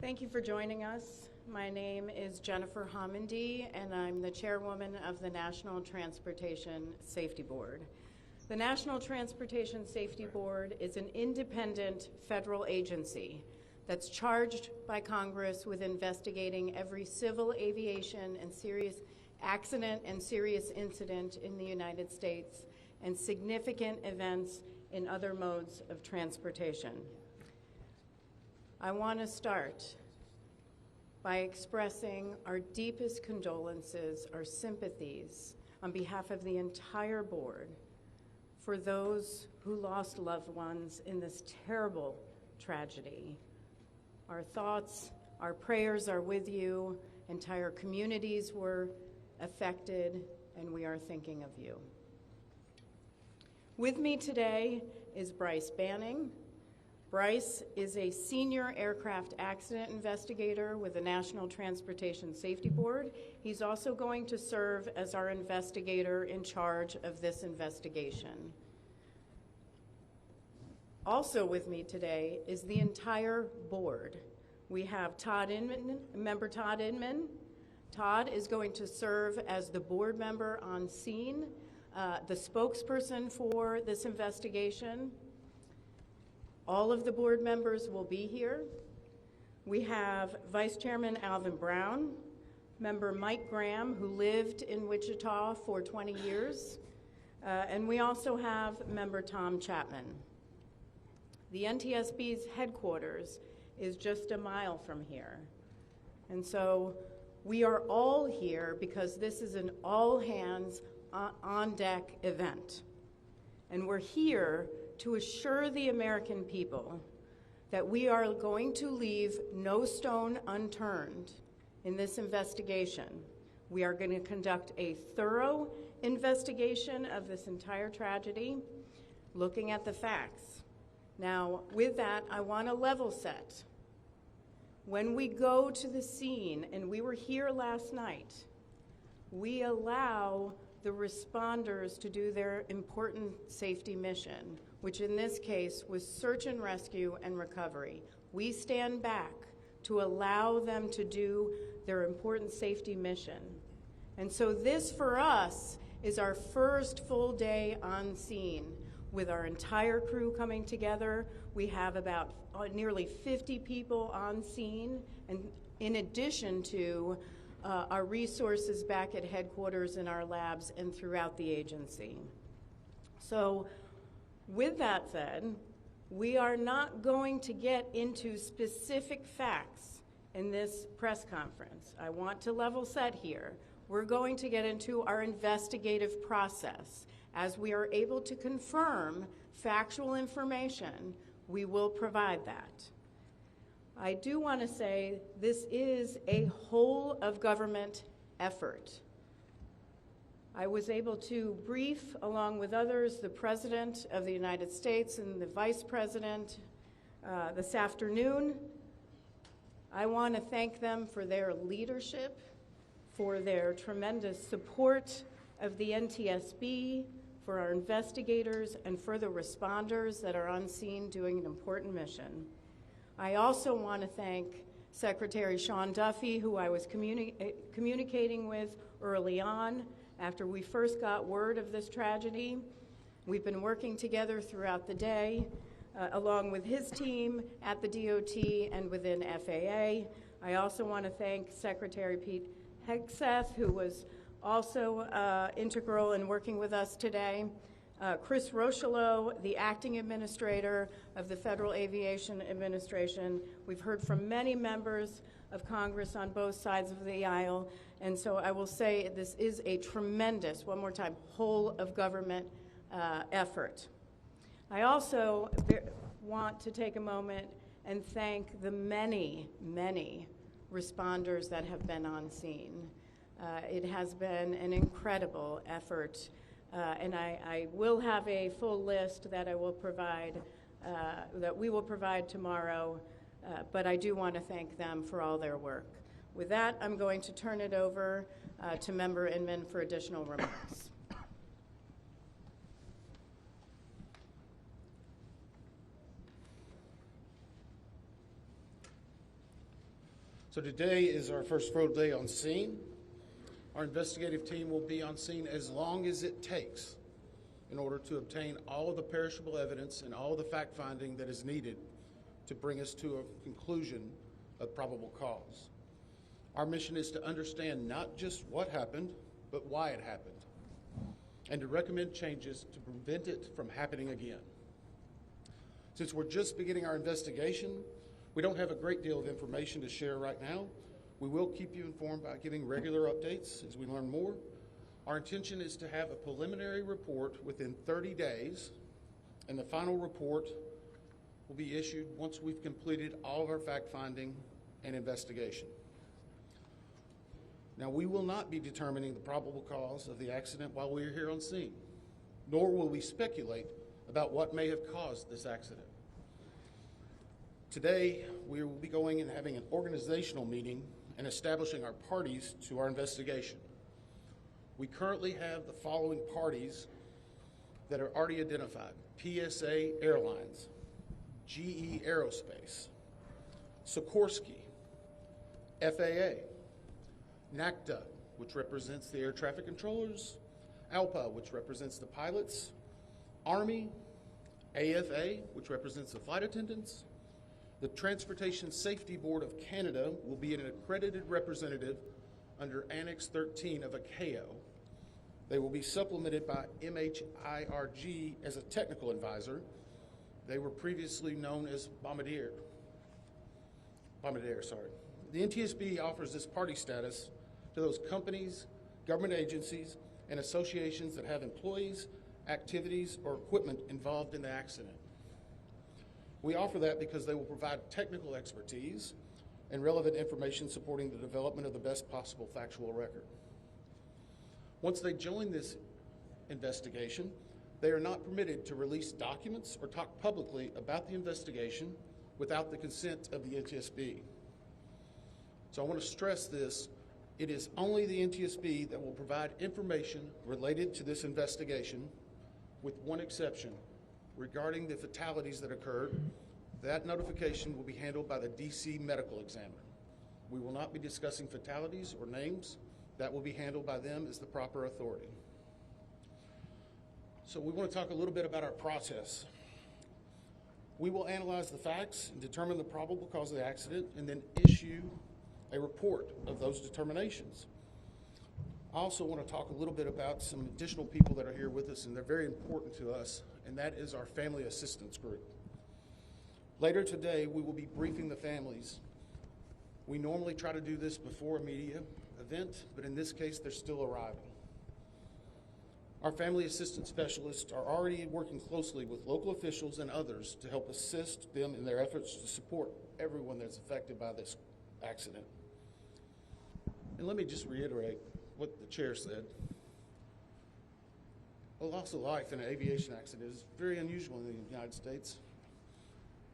Thank you for joining us. My name is Jennifer Homendy, and I'm the chairwoman of the National Transportation Safety Board. The National Transportation Safety Board is an independent federal agency that's charged by Congress with investigating every civil aviation and serious accident and serious incident in the United States and significant events in other modes of transportation. I want to start by expressing our deepest condolences, our sympathies on behalf of the entire board for those who lost loved ones in this terrible tragedy. Our thoughts, our prayers are with you. Entire communities were affected, and we are thinking of you. With me today is Bryce Banning. Bryce is a senior aircraft accident investigator with the National Transportation Safety Board. He's also going to serve as our investigator in charge of this investigation. Also with me today is the entire board. We have Todd Inman, member Todd Inman. Todd is going to serve as the board member on scene, the spokesperson for this investigation. All of the board members will be here. We have Vice Chairman Alvin Brown, member Mike Graham, who lived in Wichita for 20 years, and we also have member Tom Chapman. The NTSB's headquarters is just a mile from here, and so we are all here because this is an all-hands on-deck event, and we're here to assure the American people that we are going to leave no stone unturned in this investigation. We are going to conduct a thorough investigation of this entire tragedy, looking at the facts. Now, with that, I want to level set. When we go to the scene, and we were here last night, we allow the responders to do their important safety mission, which in this case was search and rescue and recovery. We stand back to allow them to do their important safety mission. And so this for us is our first full day on scene with our entire crew coming together. We have about nearly 50 people on scene, and in addition to our resources back at headquarters in our labs and throughout the agency. So with that said, we are not going to get into specific facts in this press conference. I want to level set here. We're going to get into our investigative process. As we are able to confirm factual information, we will provide that. I do want to say this is a whole of government effort. I was able to brief, along with others, the President of the United States and the Vice President this afternoon. I want to thank them for their leadership, for their tremendous support of the NTSB, for our investigators, and for the responders that are on scene doing an important mission. I also want to thank Secretary Sean Duffy, who I was communicating with early on after we first got word of this tragedy. We've been working together throughout the day, along with his team at the DOT and within FAA. I also want to thank Secretary Pete Hegseth, who was also integral in working with us today. Chris Rocheleau, the acting administrator of the Federal Aviation Administration. We've heard from many members of Congress on both sides of the aisle, and so I will say this is a tremendous, one more time, whole of government effort. I also want to take a moment and thank the many, many responders that have been on scene. It has been an incredible effort. And I will have a full list that I will provide, that we will provide tomorrow, but I do want to thank them for all their work. With that, I'm going to turn it over to Member Inman for additional remarks. So today is our first full day on scene. Our investigative team will be on scene as long as it takes in order to obtain all of the perishable evidence and all of the fact-finding that is needed to bring us to a conclusion of probable cause. Our mission is to understand not just what happened, but why it happened, and to recommend changes to prevent it from happening again. Since we're just beginning our investigation, we don't have a great deal of information to share right now. We will keep you informed by giving regular updates as we learn more. Our intention is to have a preliminary report within 30 days, and the final report will be issued once we've completed all of our fact-finding and investigation. Now, we will not be determining the probable cause of the accident while we are here on scene, nor will we speculate about what may have caused this accident. Today, we will be going and having an organizational meeting and establishing our parties to our investigation. We currently have the following parties that are already identified: PSA Airlines, GE Aerospace, Sikorsky, FAA, NACTA, which represents the air traffic controllers, ALPA, which represents the pilots, Army, AFA, which represents the flight attendants. The Transportation Safety Board of Canada will be an accredited representative under Annex 13 of ICAO. They will be supplemented by MHIRG as a technical advisor. They were previously known as Bombardier. The NTSB offers this party status to those companies, government agencies, and associations that have employees, activities, or equipment involved in the accident. We offer that because they will provide technical expertise and relevant information supporting the development of the best possible factual record. Once they join this investigation, they are not permitted to release documents or talk publicly about the investigation without the consent of the NTSB. So I want to stress this. It is only the NTSB that will provide information related to this investigation, with one exception. Regarding the fatalities that occurred, that notification will be handled by the DC medical examiner. We will not be discussing fatalities or names. That will be handled by them as the proper authority. So we want to talk a little bit about our process. We will analyze the facts and determine the probable cause of the accident, and then issue a report of those determinations. I also want to talk a little bit about some additional people that are here with us, and they're very important to us, and that is our family assistance group. Later today, we will be briefing the families. We normally try to do this before a media event, but in this case, they're still arriving. Our family assistance specialists are already working closely with local officials and others to help assist them in their efforts to support everyone that's affected by this accident. And let me just reiterate what the chair said. A loss of life in an aviation accident is very unusual in the United States,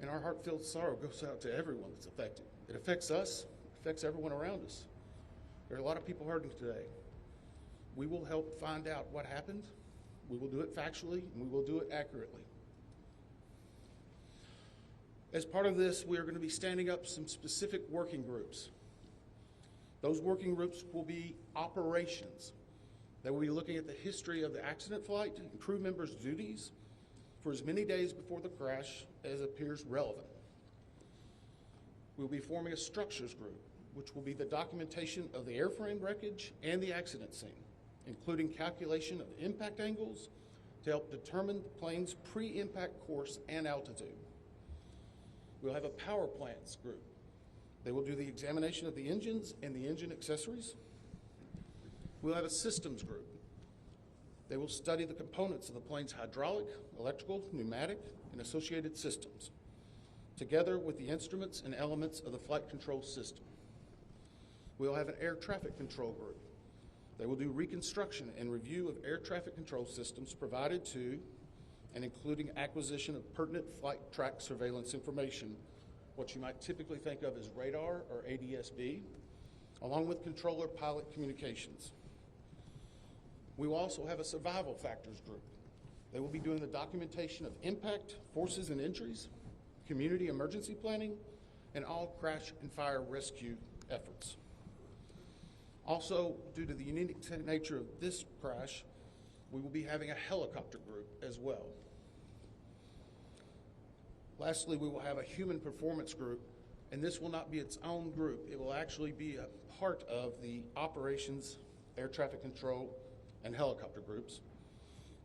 and our heartfelt sorrow goes out to everyone that's affected. It affects us, it affects everyone around us. There are a lot of people hurting today. We will help find out what happened. We will do it factually, and we will do it accurately. As part of this, we are going to be standing up some specific working groups. Those working groups will be operations. They will be looking at the history of the accident flight and crew members' duties for as many days before the crash as appears relevant. We'll be forming a structures group, which will be the documentation of the airframe wreckage and the accident scene, including calculation of impact angles to help determine the plane's pre-impact course and altitude. We'll have a power plants group. They will do the examination of the engines and the engine accessories. We'll have a systems group. They will study the components of the plane's hydraulic, electrical, pneumatic, and associated systems, together with the instruments and elements of the flight control system. We'll have an air traffic control group. They will do reconstruction and review of air traffic control systems provided to and including acquisition of pertinent flight track surveillance information, what you might typically think of as radar or ADSB, along with controller pilot communications. We will also have a survival factors group. They will be doing the documentation of impact, forces and injuries, community emergency planning, and all crash and fire rescue efforts. Also, due to the unique nature of this crash, we will be having a helicopter group as well. Lastly, we will have a human performance group, and this will not be its own group. It will actually be a part of the operations, air traffic control, and helicopter groups.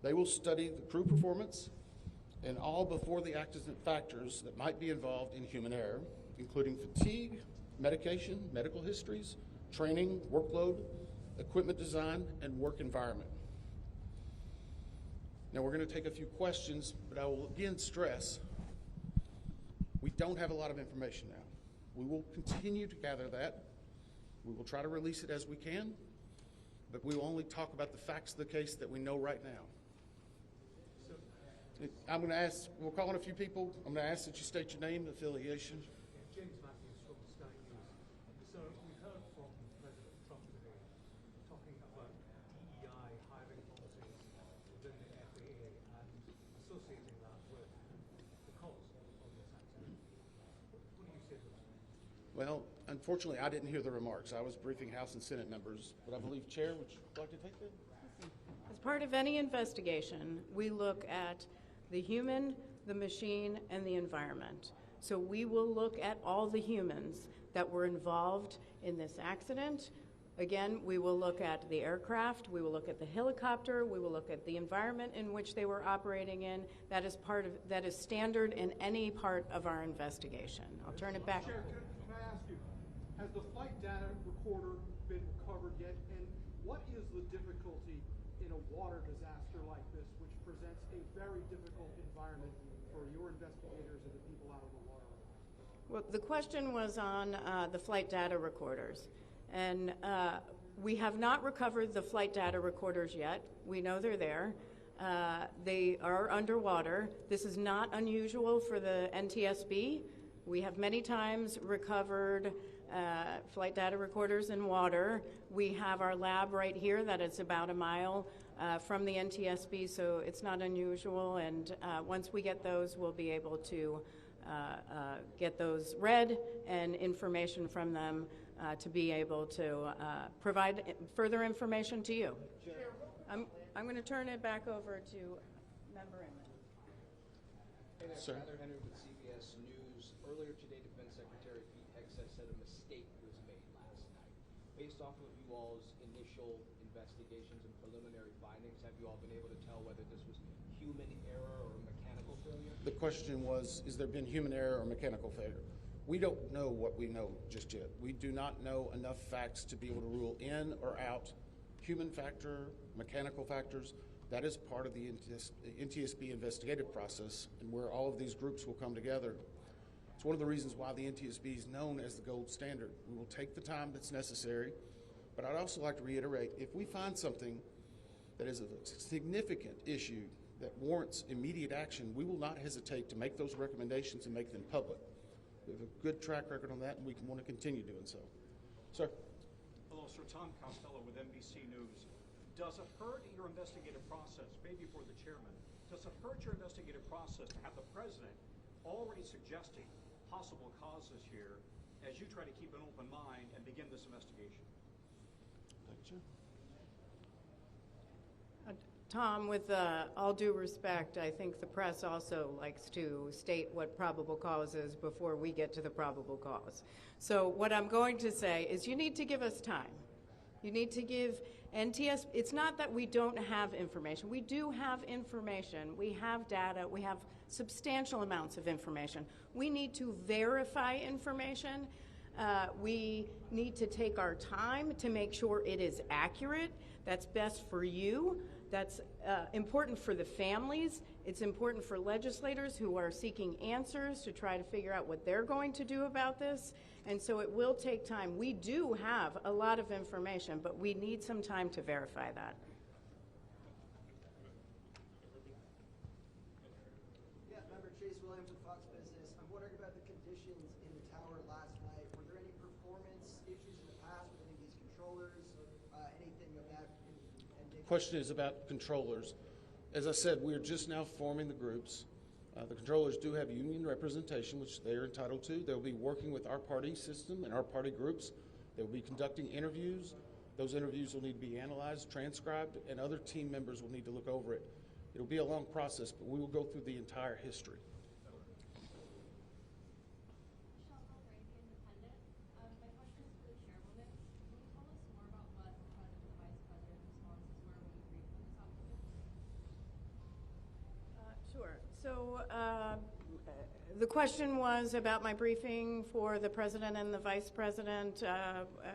They will study the crew performance and all before the accident factors that might be involved in human error, including fatigue, medication, medical histories, training, workload, equipment design, and work environment. Now we're going to take a few questions, but I will again stress, we don't have a lot of information now. We will continue to gather that. We will try to release it as we can, but we will only talk about the facts of the case that we know right now. I'm going to ask, we'll call on a few people. I'm going to ask that you state your name and affiliation. James Matthews from Sky News. So we heard from President Trump today talking about DEI hiring policies within the FAA and associating that with the cause of this accident. What do you say to that? Well, unfortunately, I didn't hear the remarks. I was briefing House and Senate members, but I believe, Chair, would you like to take that? As part of any investigation, we look at the human, the machine, and the environment. So we will look at all the humans that were involved in this accident. Again, we will look at the aircraft, we will look at the helicopter, we will look at the environment in which they were operating in. That is standard in any part of our investigation. I'll turn it back. Chair, can I ask you, has the flight data recorder been recovered yet? And what is the difficulty in a water disaster like this, which presents a very difficult environment for your investigators and the people out on the water? Well, the question was on the flight data recorders. And we have not recovered the flight data recorders yet. We know they're there. They are underwater. This is not unusual for the NTSB. We have many times recovered flight data recorders in water. We have our lab right here that is about a mile from the NTSB, so it's not unusual. And once we get those, we'll be able to get those read and information from them to be able to provide further information to you. I'm going to turn it back over to Member Inman. Hey there, Sir. Tyler Henry with CBS News. Earlier today, Defense Secretary Pete Hegseth said a mistake was made last night. Based off of you all's initial investigations and preliminary findings, have you all been able to tell whether this was human error or mechanical failure? The question was, has there been human error or mechanical failure? We don't know what we know just yet. We do not know enough facts to be able to rule in or out human factor, mechanical factors. That is part of the NTSB investigative process and where all of these groups will come together. It's one of the reasons why the NTSB is known as the gold standard. We will take the time that's necessary, but I'd also like to reiterate, if we find something that is a significant issue that warrants immediate action, we will not hesitate to make those recommendations and make them public. We have a good track record on that, and we want to continue doing so. Sir. Hello, sir. Tom Costello with NBC News. Does it hurt your investigative process, maybe for the chairman, does it hurt your investigative process to have the president already suggesting possible causes here as you try to keep an open mind and begin this investigation? Tom, with all due respect, I think the press also likes to state what probable cause is before we get to the probable cause. So what I'm going to say is you need to give us time. You need to give NTSB, it's not that we don't have information. We do have information. We have data. We have substantial amounts of information. We need to verify information. We need to take our time to make sure it is accurate. That's best for you. That's important for the families. It's important for legislators who are seeking answers to try to figure out what they're going to do about this. And so it will take time. We do have a lot of information, but we need some time to verify that. Yeah, member Chase Williams with Fox Business. I'm wondering about the conditions in the tower last night. Were there any performance issues in the past with any of these controllers? Anything of that? Question is about controllers. As I said, we are just now forming the groups. The controllers do have union representation, which they are entitled to. They'll be working with our party system and our party groups They will be conducting interviews. Those interviews will need to be analyzed, transcribed, and other team members will need to look over it. It'll be a long process, but we will go through the entire history. My question is for the chairwoman. Can you tell us more about what the president and vice president's responses were when you briefed them this afternoon? Sure. So the question was about my briefing for the president and the vice president.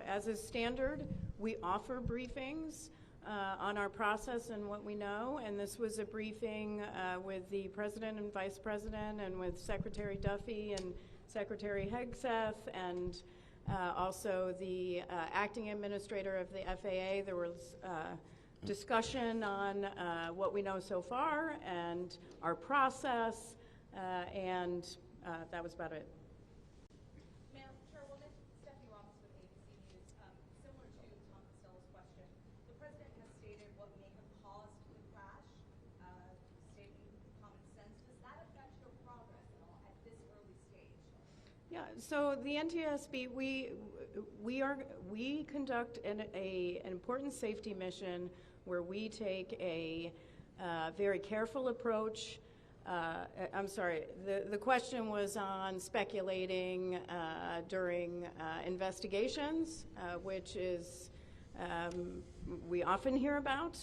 As is standard, we offer briefings on our process and what we know, and this was a briefing with the president and vice president and with Secretary Duffy and Secretary Hegseth and also the acting administrator of the FAA. There was discussion on what we know so far and our process, and that was about it. Ma'am, Chairwoman, Stephanie Ross with ABC News. Similar to Tom Costello's question, the president has stated what may have caused the crash, stating common sense. Does that affect your progress at all at this early stage? Yeah, so the NTSB, we conduct an important safety mission where we take a very careful approach. I'm sorry, the question was on speculating during investigations, which is we often hear about.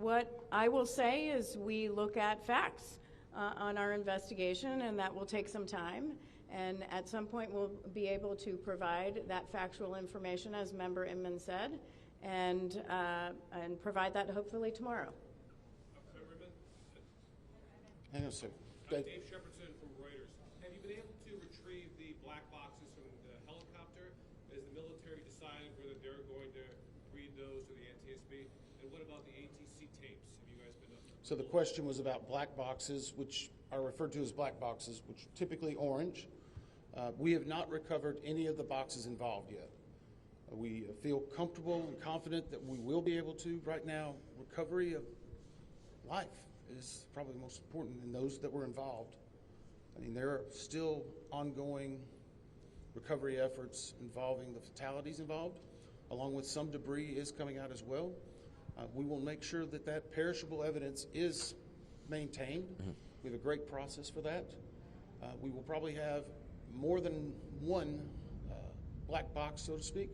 What I will say is we look at facts on our investigation, and that will take some time. And at some point, we'll be able to provide that factual information, as Member Inman said, and provide that hopefully tomorrow. Hang on a second. Dave Shepardson from Reuters. Have you been able to retrieve the black boxes from the helicopter? Has the military decided whether they're going to read those to the NTSB? And what about the ATC tapes? Have you guys been up? So the question was about black boxes, which are referred to as black boxes, which are typically orange. We have not recovered any of the boxes involved yet. We feel comfortable and confident that we will be able to. Right now, recovery of life is probably the most important in those that were involved. I mean, there are still ongoing recovery efforts involving the fatalities involved, along with some debris is coming out as well. We will make sure that that perishable evidence is maintained. Mm-hmm. We have a great process for that. We will probably have more than one black box, so to speak.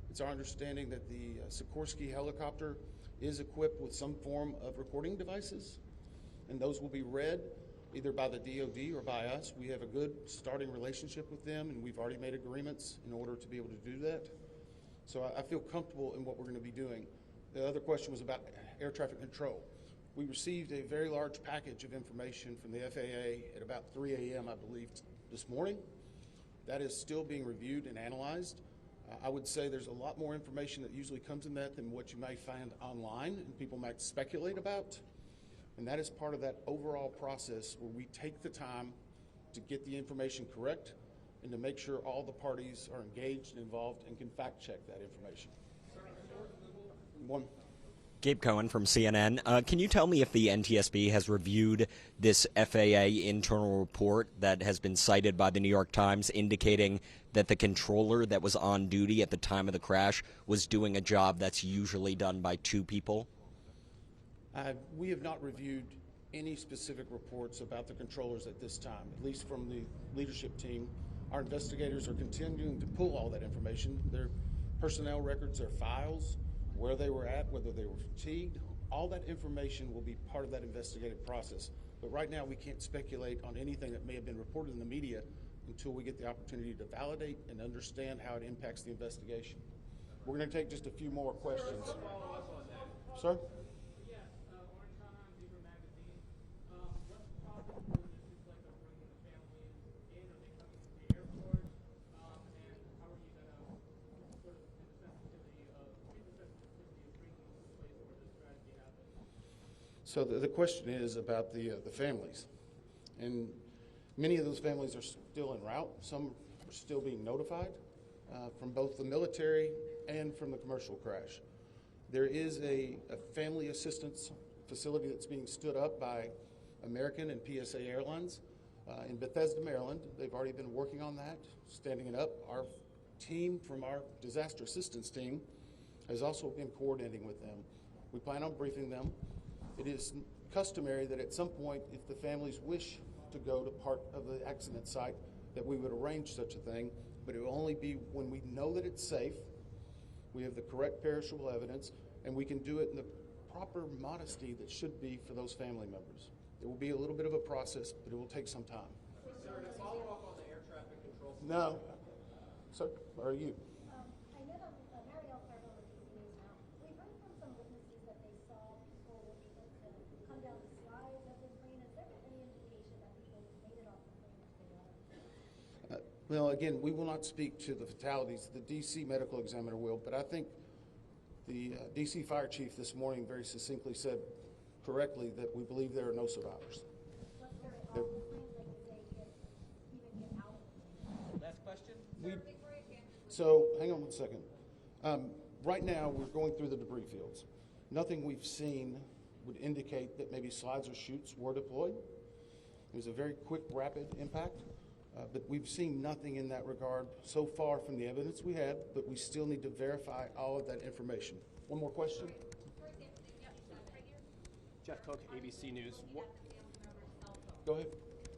It's our understanding that the Sikorsky helicopter is equipped with some form of recording devices, and those will be read either by the DoD or by us. We have a good starting relationship with them, and we've already made agreements in order to be able to do that. So I feel comfortable in what we're going to be doing. The other question was about air traffic control. We received a very large package of information from the FAA at about 3 a.m., I believe, this morning. That is still being reviewed and analyzed. I would say there's a lot more information that usually comes in that than what you may find online and people might speculate about. And that is part of that overall process where we take the time to get the information correct and to make sure all the parties are engaged and involved and can fact check that information. One. Gabe Cohen from CNN. Can you tell me if the NTSB has reviewed this FAA internal report that has been cited by the New York Times indicating that the controller that was on duty at the time of the crash was doing a job that's usually done by two people? We have not reviewed any specific reports about the controllers at this time, at least from the leadership team. Our investigators are continuing to pull all that information. Their personnel records, their files, where they were at, whether they were fatigued, all that information will be part of that investigative process. But right now we can't speculate on anything that may have been reported in the media until we get the opportunity to validate and understand how it impacts the investigation. We're going to take just a few more questions. Sir? So the question is about the families, and many of those families are still en route. Some are still being notified from both the military and from the commercial crash. There is a family assistance facility that's being stood up by American and PSA Airlines in Bethesda, Maryland. They've already been working on that, standing it up. Our team from our disaster assistance team has also been coordinating with them. We plan on briefing them. It is customary that at some point, if the families wish to go to part of the accident site, that we would arrange such a thing, but it will only be when we know that it's safe, we have the correct perishable evidence, and we can do it in the proper modesty that should be for those family members. It will be a little bit of a process, but it will take some time. Sir, to follow up on the air traffic control. No. Sir, or you? I know that Marielle Carville with DC News now. We've heard from some witnesses that they saw people able to come down the slides of the plane. Is there any indication that people made it off the plane if they wanted? Well, again, we will not speak to the fatalities. The D.C. medical examiner will, but I think the D.C. fire chief this morning very succinctly said correctly that we believe there are no survivors. Was there off the plane? Like, did they even get out of the plane? Last question. So, hang on one second. Right now, we're going through the debris fields. Nothing we've seen would indicate that maybe slides or chutes were deployed. It was a very quick, rapid impact, but we've seen nothing in that regard so far from the evidence we had, but we still need to verify all of that information. One more question? Jeff Cook, ABC News. Go ahead.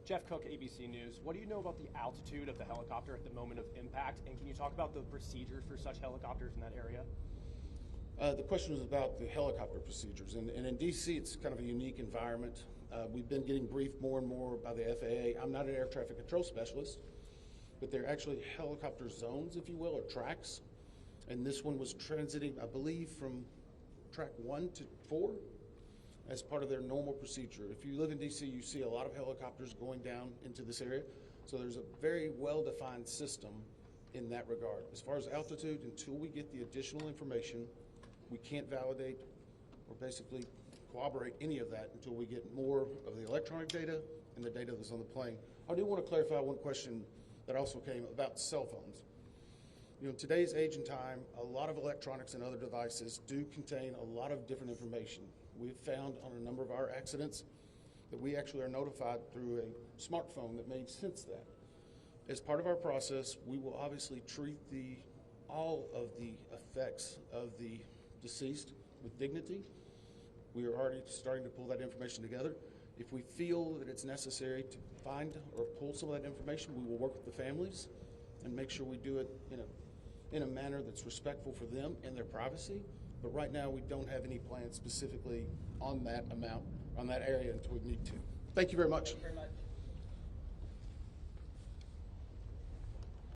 Jeff Cook, ABC News. What do you know about the altitude of the helicopter at the moment of impact? And can you talk about the procedures for such helicopters in that area? The question was about the helicopter procedures. And in D.C., it's kind of a unique environment. We've been getting briefed more and more by the FAA. I'm not an air traffic control specialist, but they're actually helicopter zones, if you will, or tracks. And this one was transiting, I believe, from track 1 to 4 as part of their normal procedure. If you live in D.C., you see a lot of helicopters going down into this area. So there's a very well-defined system in that regard. As far as altitude, until we get the additional information, we can't validate or basically corroborate any of that until we get more of the electronic data and the data that's on the plane. I do want to clarify one question that also came about cell phones. You know, in today's age and time, a lot of electronics and other devices do contain a lot of different information. We've found on a number of our accidents that we actually are notified through a smartphone that may sense that. As part of our process, we will obviously treat all of the effects of the deceased with dignity. We are already starting to pull that information together. If we feel that it's necessary to find or pull some of that information, we will work with the families and make sure we do it in a manner that's respectful for them and their privacy. But right now, we don't have any plans specifically on that amount, on that area until we need to. Thank you very much. Thank you very much.